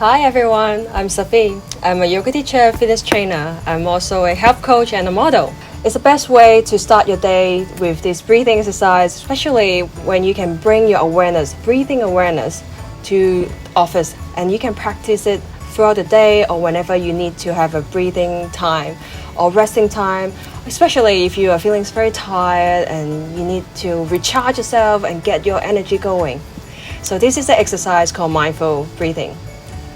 Hi everyone, I'm Saffie. I'm a yoga teacher, fitness trainer. I'm also a health coach and a model. It's the best way to start your day with this breathing exercise, especially when you can bring your awareness, breathing awareness, to office, and you can practice it throughout the day or whenever you need to have a breathing time or resting time, especially if you are feeling very tired and you need to recharge yourself and get your energy going. So this is an exercise called mindful breathing.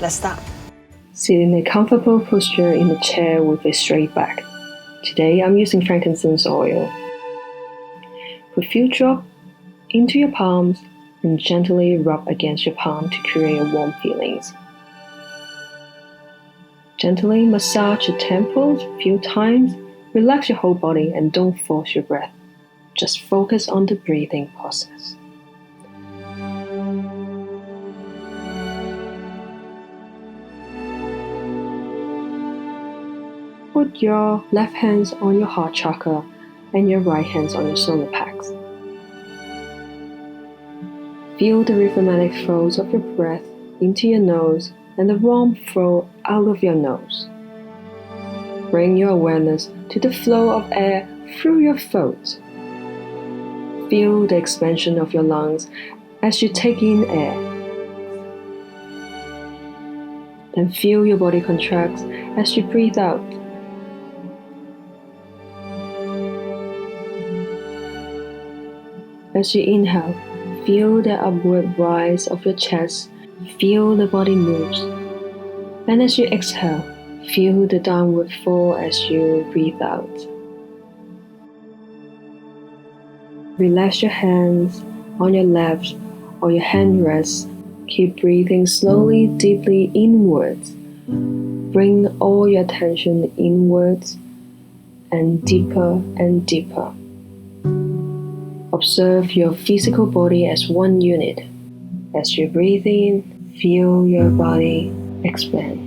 Let's start. Sit in a comfortable posture in the chair with a straight back. Today I'm using frankincense oil. Put a few drops into your palms and gently rub against your palm to create warm feelings. Gently massage your temples a few times. Relax your whole body and don't force your breath. Just focus on the breathing process. Put your left hands on your heart chakra and your right hands on your solar plexus. Feel the rhythmic flows of your breath into your nose and the warm flow out of your nose. Bring your awareness to the flow of air through your throat. Feel the expansion of your lungs as you take in air. Then feel your body contract as you breathe out. As you inhale, feel the upward rise of your chest, feel the body moves. And as you exhale, feel the downward fall as you breathe out. Relax your hands on your left or your hand rests. Keep breathing slowly, deeply inwards. Bring all your attention inwards and deeper and deeper. Observe your physical body as one unit. As you breathe in, feel your body expand.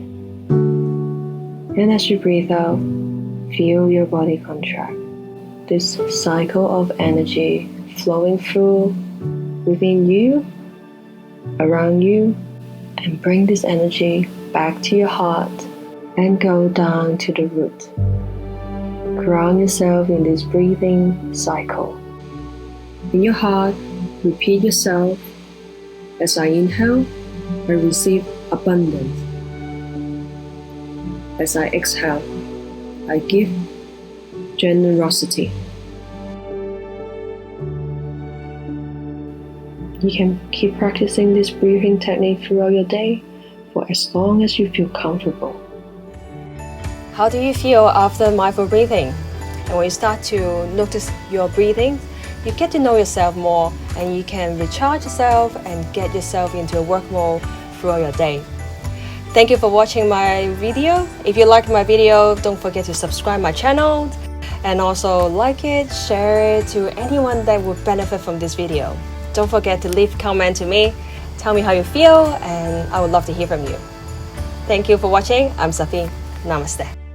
And as you breathe out, feel your body contract. This cycle of energy flowing through within you, around you, and bring this energy back to your heart and go down to the root. Ground yourself in this breathing cycle. In your heart, repeat yourself, as I inhale, I receive abundance. As I exhale, I give generosity. You can keep practicing this breathing technique throughout your day for as long as you feel comfortable. How do you feel after mindful breathing? And when you start to notice your breathing, you get to know yourself more and you can recharge yourself and get yourself into a work mode throughout your day. Thank you for watching my video. If you liked my video, don't forget to subscribe my channel and also like it, share it to anyone that would benefit from this video. Don't forget to leave a comment to me. Tell me how you feel and I would love to hear from you. Thank you for watching. I'm Saffie. Namaste.